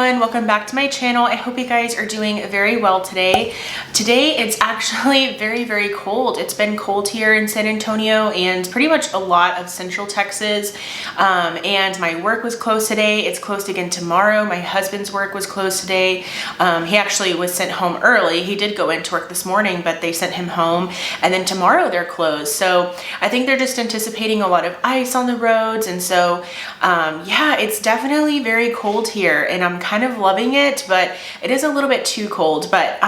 everyone, welcome back to my channel. I hope you guys are doing very well today. Today it's actually very cold. It's been cold here in San Antonio and pretty much a lot of central Texas, and my work was closed today. It's closed again tomorrow. My husband's work was closed today. He actually was sent home early. He did go into work this morning, but they sent him home, and then tomorrow they're closed. So I think they're just anticipating a lot of ice on the roads, and so yeah, it's definitely very cold here and I'm kind of loving it, but it is a little bit too cold. But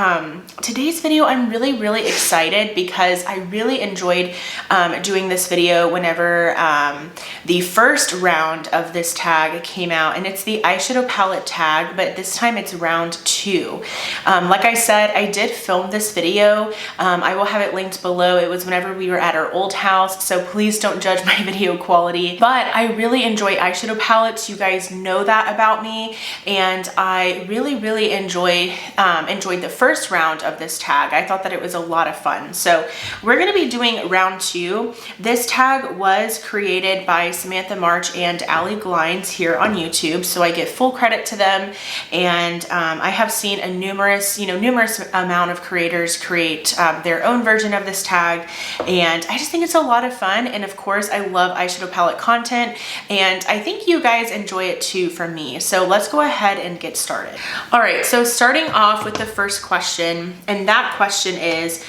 today's video, I'm really excited because I really enjoyed doing this video whenever the first round of this tag came out, and it's the eyeshadow palette tag, but this time it's round 2. Like I said, I did film this video. I will have it linked below. It was whenever we were at our old house, so please don't judge my video quality, but I really enjoy eyeshadow palettes. You guys know that about me, and I really enjoyed the first round of this tag. I thought that it was a lot of fun. So we're going to be doing round 2. This tag was created by Samantha and Allie Glines here on YouTube, so I give full credit to them. And I have seen a numerous amount of creators create their own version of this tag, and I just think it's a lot of fun. And of course, I love eyeshadow palette content, and I think you guys enjoy it too from me. So let's go ahead and get started. All right, so starting off with the first question, and that question is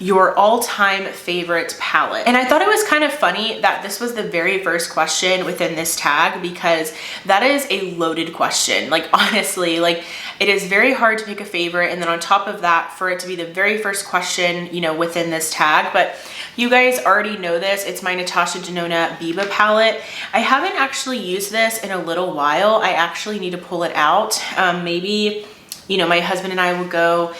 your all-time favorite palette. And I thought it was kind of funny that this was the very first question within this tag, because that is a loaded question. Like, honestly, like, it is very hard to pick a favorite, and then on top of that, for it to be the very first question, you know, within this tag. But you guys already know this. It's my Natasha Denona Biba palette. I haven't actually used this in a little while. I actually need to pull it out. Maybe, you know, my husband and I will go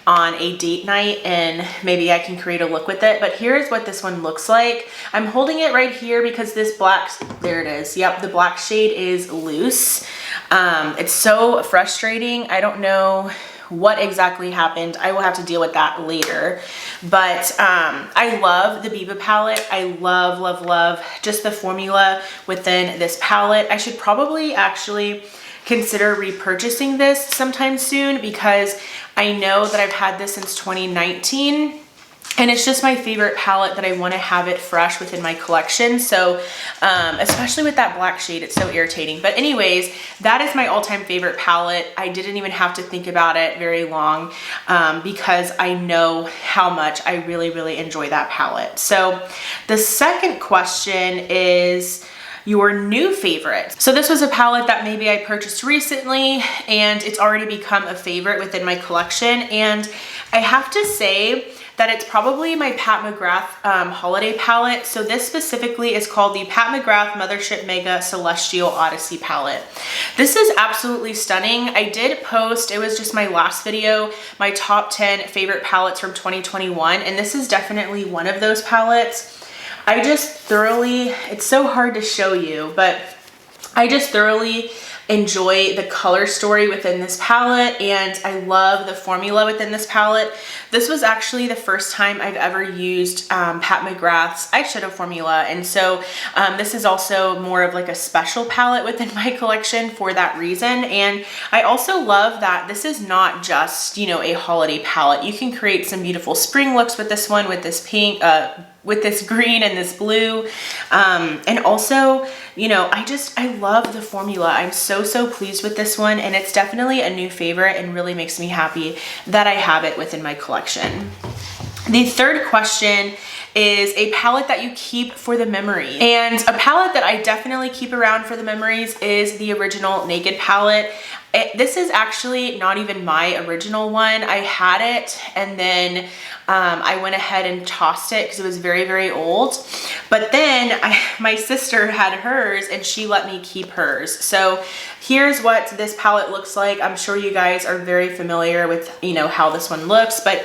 on a date night and maybe I can create a look with it. But here's what this one looks like. I'm holding it right here because this black, there it is. Yep, the black shade is loose. It's so frustrating. I don't know what exactly happened. I will have to deal with that later. But I love the Biba palette. I love just the formula within this palette. I should probably actually consider repurchasing this sometime soon, because I know that I've had this since 2019 and it's just my favorite palette that I want to have it fresh within my collection. So especially with that black shade, it's so irritating. But anyways, that is my all-time favorite palette. I didn't even have to think about it very long because I know how much I really enjoy that palette. So the second question is your new favorite. So this was a palette that maybe I purchased recently and it's already become a favorite within my collection. And I have to say that it's probably my Pat McGrath holiday palette. So this specifically is called the Pat McGrath Mothership Mega Celestial Odyssey palette. This is absolutely stunning. I did post, it was just my last video, my top 10 favorite palettes from 2021. And this is definitely one of those palettes. I just thoroughly, it's so hard to show you, but I just thoroughly enjoy the color story within this palette, and I love the formula within this palette. This was actually the first time I've ever used Pat McGrath's eyeshadow formula, and so this is also more of like a special palette within my collection for that reason. And I also love that this is not just, you know, a holiday palette. You can create some beautiful spring looks with this one, with this pink, with this green and this blue. And also, you know, I love the formula. I'm so pleased with this one, and it's definitely a new favorite and really makes me happy that I have it within my collection. The third question is a palette that you keep for the memory. And a palette that I definitely keep around for the memories is the original Naked palette. This is actually not even my original one. I had it and then I went ahead and tossed it because it was very old. But then my sister had hers and she let me keep hers. So here's what this palette looks like. I'm sure you guys are very familiar with, you know, how this one looks, but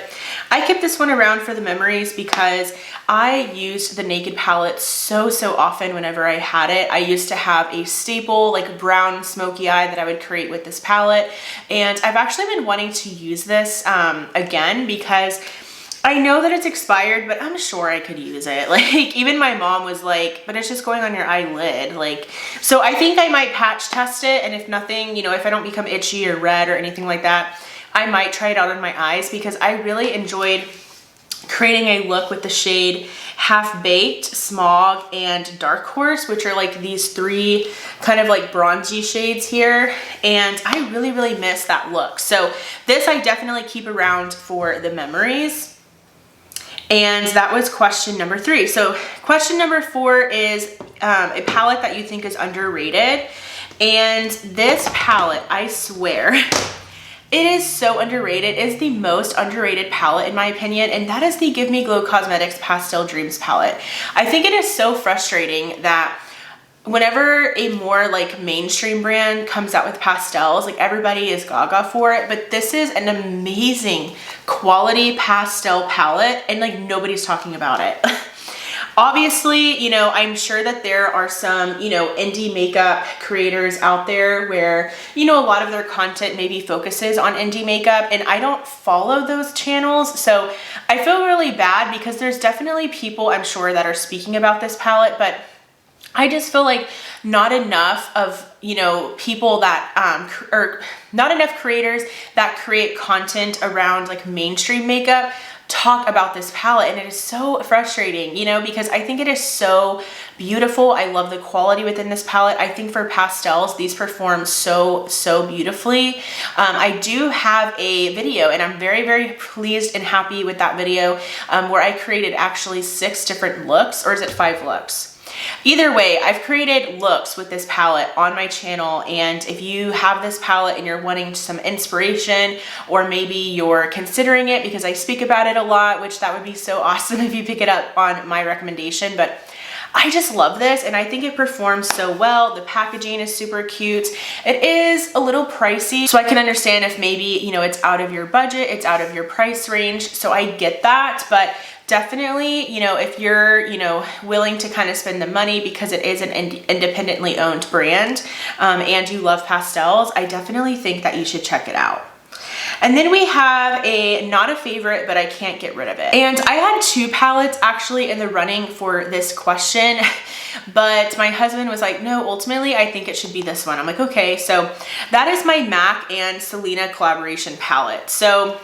I kept this one around for the memories because I used the Naked palette so often whenever I had it. I used to have a staple like brown smoky eye that I would create with this palette, and I've actually been wanting to use this again because I know that it's expired, but I'm sure I could use it. Like, even my mom was like, but it's just going on your eyelid. Like, so I think I might patch test it. And if nothing, you know, if I don't become itchy or red or anything like that, I might try it out on my eyes, because I really enjoyed creating a look with the shade Half Baked, Smog, and Dark Horse, which are like these three kind of like bronzy shades here. And I really, really miss that look. So this I definitely keep around for the memories. And that was question number 3. So question number 4 is a palette that you think is underrated. And this palette, I swear, it is so underrated. It is the most underrated palette in my opinion, and that is the Give Me Glow Cosmetics Pastel Dreams palette. I think it is so frustrating that whenever a more like mainstream brand comes out with pastels, like everybody is gaga for it, but this is an amazing quality pastel palette and like nobody's talking about it. Obviously, you know, I'm sure that there are some, you know, indie makeup creators out there where, you know, a lot of their content maybe focuses on indie makeup, and I don't follow those channels. So I feel really bad because there's definitely people I'm sure that are speaking about this palette, but I just feel like not enough of, you know, people that, or not enough creators that create content around like mainstream makeup talk about this palette, and it is so frustrating, you know, because I think it is so beautiful. I love the quality within this palette. I think for pastels, these perform so beautifully. I do have a video, and I'm very pleased and happy with that video, where I created actually 6 different looks, or is it 5 looks? Either way, I've created looks with this palette on my channel, and if you have this palette and you're wanting some inspiration, or maybe you're considering it because I speak about it a lot, which that would be so awesome if you pick it up on my recommendation, but I just love this and I think it performs so well. The packaging is super cute. It is a little pricey, so I can understand if maybe, you know, it's out of your budget, it's out of your price range, so I get that, but definitely, you know, if you're, you know, willing to kind of spend the money because it is an independently owned brand, and you love pastels, I definitely think that you should check it out. And then we have a not a favorite, but I can't get rid of it. And I had 2 palettes actually in the running for this question, but my husband was like, no, ultimately I think it should be this one. I'm like, okay. So that is my MAC and Selena collaboration palette. So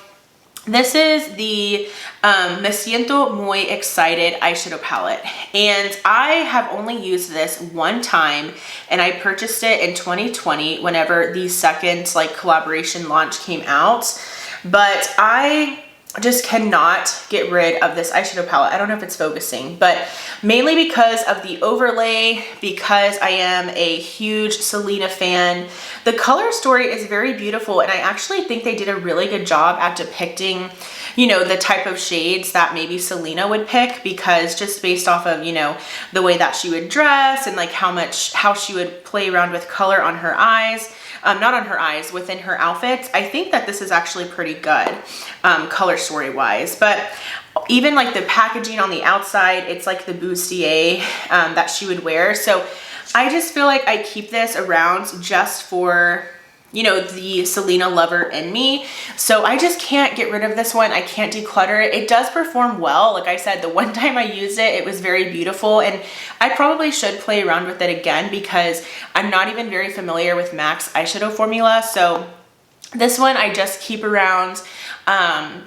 this is the Me Siento Muy Excited eyeshadow palette, and I have only used this one time, and I purchased it in 2020 whenever the second like collaboration launch came out, but I just cannot get rid of this eyeshadow palette. I don't know if it's focusing, but mainly because of the overlay, because I am a huge Selena fan. The color story is very beautiful, and I actually think they did a really good job at depicting, you know, the type of shades that maybe Selena would pick, because just based off of, you know, the way that she would dress and like how she would play around with color on her eyes. Not on her eyes, within her outfits, I think that this is actually pretty good color story wise. But even like the packaging on the outside, it's like the bustier that she would wear. So I just feel like I keep this around just for, you know, the Selena lover in me. So I just can't get rid of this one. I can't declutter it. It does perform well. Like I said, the one time I used it, it was very beautiful, and I probably should play around with it again because I'm not even very familiar with MAC's eyeshadow formula. So this one I just keep around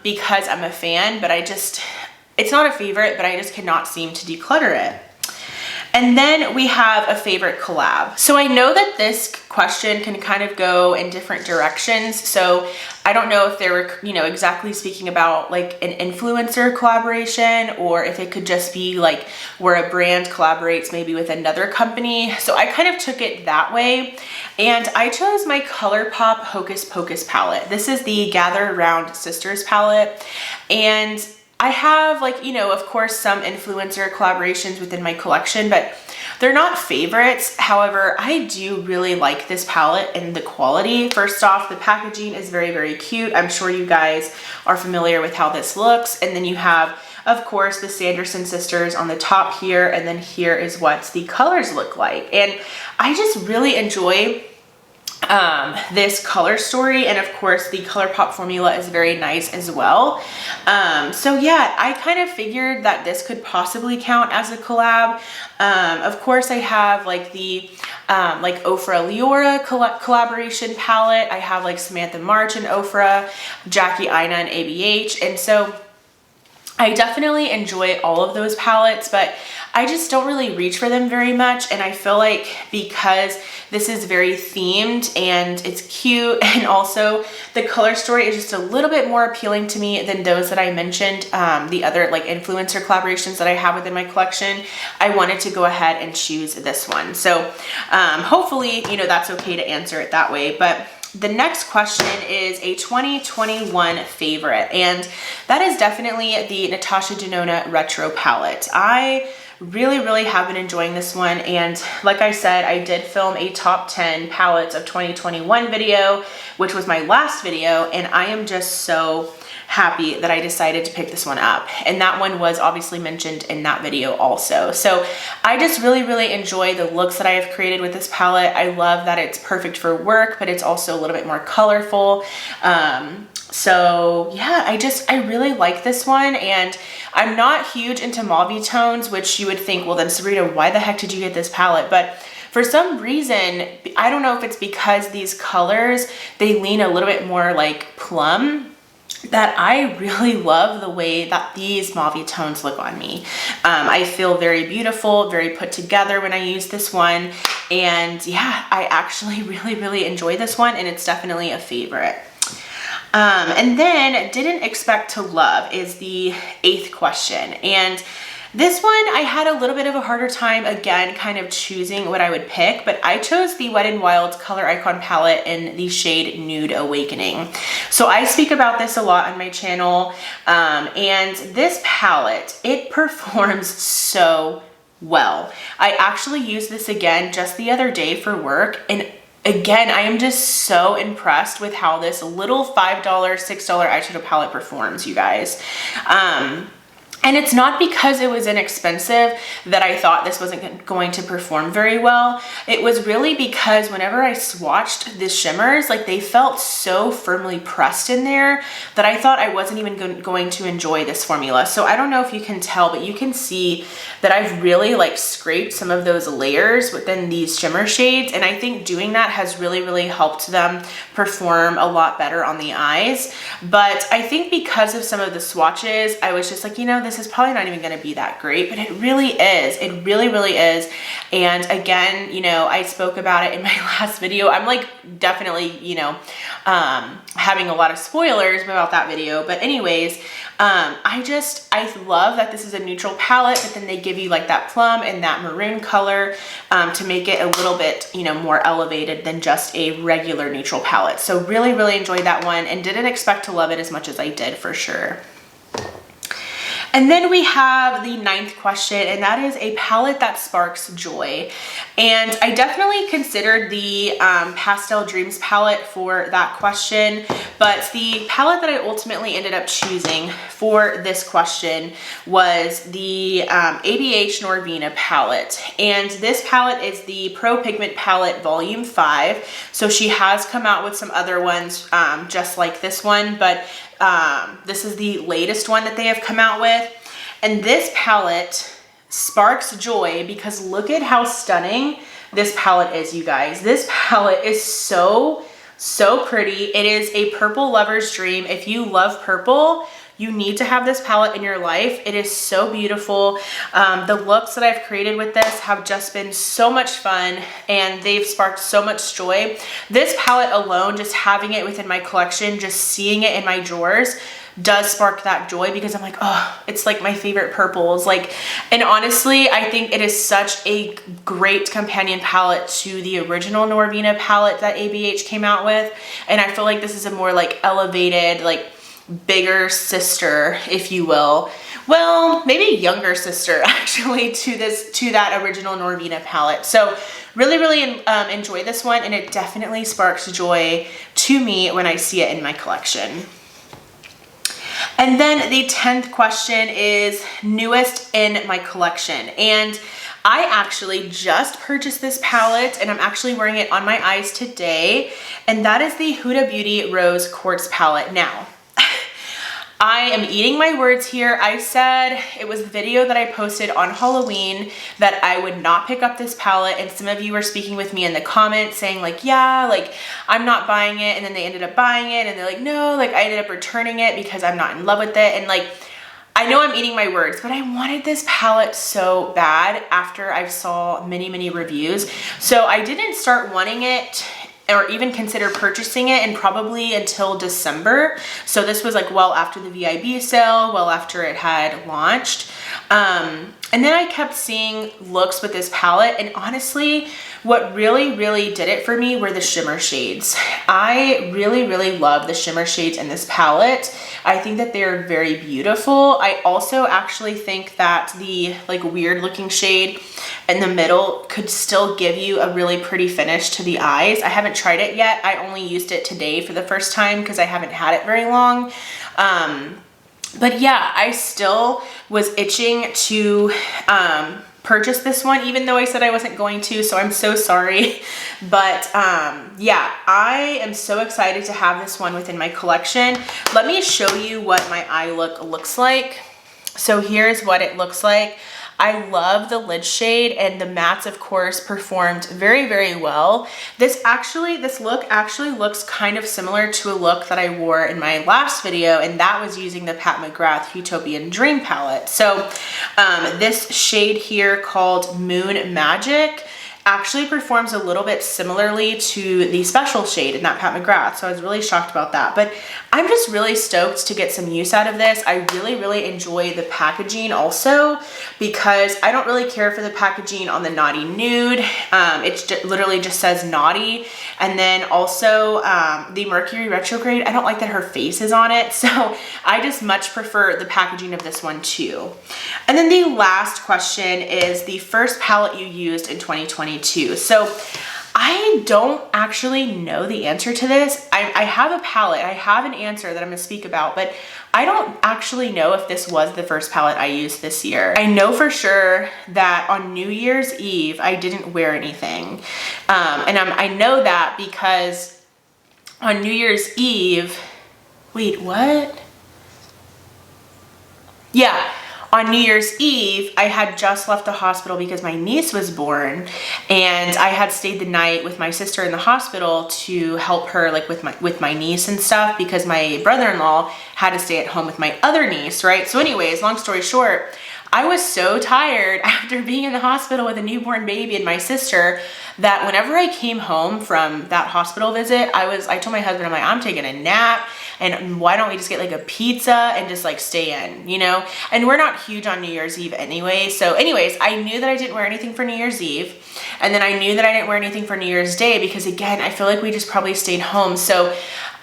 because I'm a fan, but it's not a favorite, but I just cannot seem to declutter it. And then we have a favorite collab. So I know that this question can kind of go in different directions. So I don't know if they were, you know, exactly speaking about like an influencer collaboration, or if it could just be like where a brand collaborates maybe with another company. So I kind of took it that way. And I chose my ColourPop Hocus Pocus palette. This is the Gather Around Sisters palette. And I have, like, you know, of course, some influencer collaborations within my collection, but they're not favorites. However, I do really like this palette and the quality. First off, the packaging is very cute. I'm sure you guys are familiar with how this looks. And then you have, of course, the Sanderson sisters on the top here, and then here is what the colors look like. And I just really enjoy this color story, and of course the ColourPop formula is very nice as well. So yeah, I kind of figured that this could possibly count as a collab. Of course I have like the like Ofra Leora collaboration palette. I have like Samantha March and Ofra, Jackie Aina and ABH, and so I definitely enjoy all of those palettes, but I just don't really reach for them very much. And I feel like because this is very themed and it's cute, and also the color story is just a little bit more appealing to me than those that I mentioned, the other like influencer collaborations that I have within my collection, I wanted to go ahead and choose this one. So hopefully, you know, that's okay to answer it that way. But the next question is a 2021 favorite, and that is definitely the Natasha Denona Retro Palette. I really have been enjoying this one, and like I said, I did film a top 10 palettes of 2021 video, which was my last video, and I am just so happy that I decided to pick this one up. And that one was obviously mentioned in that video also. So I just really enjoy the looks that I have created with this palette. I love that it's perfect for work, but it's also a little bit more colorful. So yeah, I really like this one, and I'm not huge into mauve tones, which you would think, well then Sabrina, why the heck did you get this palette? But for some reason, I don't know if it's because these colors, they lean a little bit more like plum, that I really love the way that these mauve tones look on me. I feel very beautiful, very put together when I use this one. And yeah, I actually really enjoy this one, and it's definitely a favorite. And then Didn't Expect to Love is the 8th question. And this one, I had a little bit of a harder time, again, kind of choosing what I would pick, but I chose the Wet n Wild Color Icon palette in the shade Nude Awakening. So I speak about this a lot on my channel, and this palette, it performs so well. I actually used this again just the other day for work, and again, I am just so impressed with how this little $5, $6 eyeshadow palette performs, you guys. And it's not because it was inexpensive that I thought this wasn't going to perform very well. It was really because whenever I swatched the shimmers, like they felt so firmly pressed in there that I thought I wasn't even going to enjoy this formula. So I don't know if you can tell, but you can see that I've really like scraped some of those layers within these shimmer shades. And I think doing that has really helped them perform a lot better on the eyes. But I think because of some of the swatches, I was just like, you know, this is probably not even going to be that great, but it really is. It really is. And again, you know, I spoke about it in my last video. I'm like definitely, you know, having a lot of spoilers about that video. But anyways, I love that this is a neutral palette, but then they give you like that plum and that maroon color to make it a little bit, you know, more elevated than just a regular neutral palette. So really enjoyed that one, and didn't expect to love it as much as I did, for sure. And then we have the 9th question, and that is a palette that sparks joy. And I definitely considered the Pastel Dreams palette for that question, but the palette that I ultimately ended up choosing for this question was the ABH Norvina palette. And this palette is the Pro Pigment Palette Volume 5. So she has come out with some other ones just like this one, but this is the latest one that they have come out with. And this palette sparks joy because look at how stunning this palette is, you guys. This palette is so pretty. It is a purple lover's dream. If you love purple, you need to have this palette in your life. It is so beautiful. The looks that I've created with this have just been so much fun, and they've sparked so much joy. This palette alone, just having it within my collection, just seeing it in my drawers, does spark that joy because I'm like, oh, it's like my favorite purples. Like, and honestly, I think it is such a great companion palette to the original Norvina palette that ABH came out with. And I feel like this is a more like elevated, like bigger sister, if you will. Well, maybe younger sister actually to that original Norvina palette. So really enjoy this one, and it definitely sparks joy to me when I see it in my collection. And then the 10th question is newest in my collection. And I actually just purchased this palette and I'm actually wearing it on my eyes today, and that is the Huda Beauty Rose Quartz palette. Now, I am eating my words here. I said, it was the video that I posted on Halloween, that I would not pick up this palette, and some of you were speaking with me in the comments saying like, yeah, like I'm not buying it, and then they ended up buying it, and they're like, no, like I ended up returning it because I'm not in love with it. And like, I know I'm eating my words, but I wanted this palette so bad after I saw many reviews. So I didn't start wanting it or even consider purchasing it and probably until December. So this was like well after the VIB sale, well after it had launched. And then I kept seeing looks with this palette, and honestly, what really did it for me were the shimmer shades. I really love the shimmer shades in this palette. I think that they're very beautiful. I also actually think that the like weird looking shade in the middle could still give you a really pretty finish to the eyes. I haven't tried it yet. I only used it today for the first time because I haven't had it very long. But yeah, I still was itching to purchase this one, even though I said I wasn't going to, so I'm so sorry. But yeah, I am so excited to have this one within my collection. Let me show you what my eye look looks like. So here's what it looks like. I love the lid shade, and the mattes of course performed very well. This look actually looks kind of similar to a look that I wore in my last video, and that was using the Pat McGrath Utopian Dream palette. So this shade here called Moon Magic actually performs a little bit similarly to the special shade in that Pat McGrath, so I was really shocked about that. But I'm just really stoked to get some use out of this. I really enjoy the packaging also, because I don't really care for the packaging on the Naughty Nude. It literally just says Naughty, and then also the Mercury Retrograde, I don't like that her face is on it, so I just much prefer the packaging of this one too. And then the last question is the first palette you used in 2022. So I don't actually know the answer to this. I have a palette, I have an answer that I'm gonna speak about, but I don't actually know if this was the first palette I used this year. I know for sure that on New Year's Eve, I didn't wear anything. And I know that because on New Year's Eve, wait, what? Yeah. On New Year's Eve, I had just left the hospital because my niece was born, and I had stayed the night with my sister in the hospital to help her like with my niece and stuff, because my brother-in-law had to stay at home with my other niece, right? So anyways, long story short, I was so tired after being in the hospital with a newborn baby and my sister that whenever I came home from that hospital visit, I told my husband, I'm like, I'm taking a nap, and why don't we just get like a pizza and just like stay in, you know? And we're not huge on New Year's Eve anyway. So anyways, I knew that I didn't wear anything for New Year's Eve. And then I knew that I didn't wear anything for New Year's Day because again, I feel like we just probably stayed home. So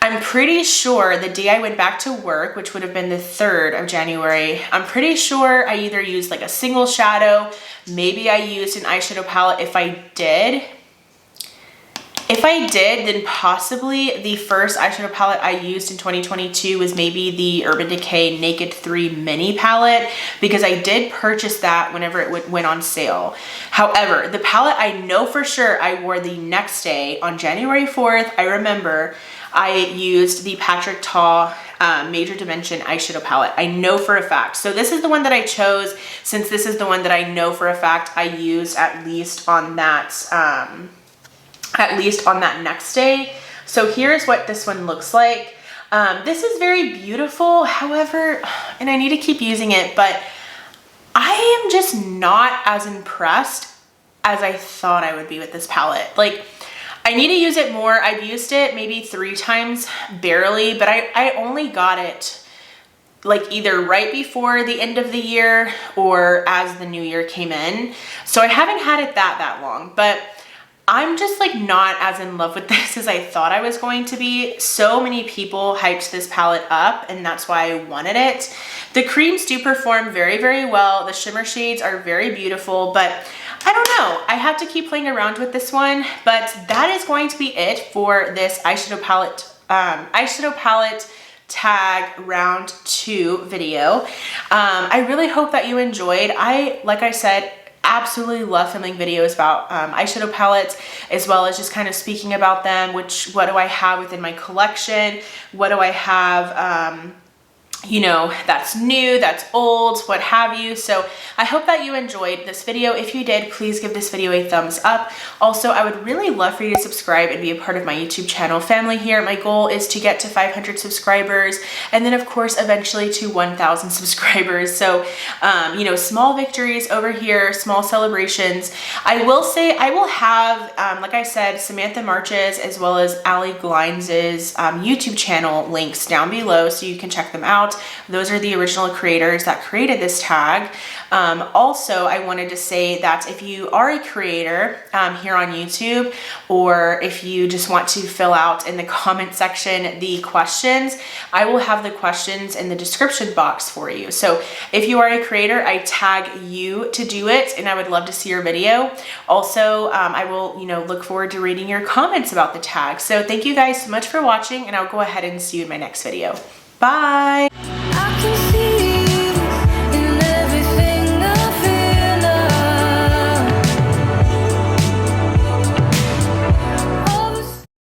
I'm pretty sure the day I went back to work, which would have been the 3rd of January, I'm pretty sure I either used like a single shadow, maybe I used an eyeshadow palette. If I did, then possibly the first eyeshadow palette I used in 2022 was maybe the Urban Decay Naked 3 Mini palette, because I did purchase that whenever it went on sale. However, the palette I know for sure I wore the next day on January 4th, I remember I used the Patrick Ta Major Dimension eyeshadow palette. I know for a fact. So this is the one that I chose, since this is the one that I know for a fact I used at least on that next day. So here's what this one looks like. This is very beautiful. However, and I need to keep using it, but I am just not as impressed as I thought I would be with this palette. Like, I need to use it more. I've used it maybe 3 times, barely, but I only got it like either right before the end of the year or as the new year came in. So I haven't had it that long, but I'm just like not as in love with this as I thought I was going to be. So many people hyped this palette up, and that's why I wanted it. The creams do perform very well. The shimmer shades are very beautiful, but I don't know. I have to keep playing around with this one, but that is going to be it for this eyeshadow palette tag round 2 video. I really hope that you enjoyed. Like I said, absolutely love filming videos about eyeshadow palettes, as well as just kind of speaking about them, what do I have within my collection, what do I have, you know, that's new, that's old, what have you. So I hope that you enjoyed this video. If you did, please give this video a thumbs up. Also, I would really love for you to subscribe and be a part of my YouTube channel family here. My goal is to get to 500 subscribers, and then of course eventually to 1,000 subscribers. So you know, small victories over here, small celebrations. I will say I will have like I said, Samantha March's as well as Allie Glines' YouTube channel links down below, so you can check them out. Those are the original creators that created this tag. Also, I wanted to say that if you are a creator here on YouTube, or if you just want to fill out in the comment section the questions, I will have the questions in the description box for you. So if you are a creator, I tag you to do it, and I would love to see your video. Also, I will, you know, look forward to reading your comments about the tag. So thank you guys so much for watching, and I'll go ahead and see you in my next video. Bye.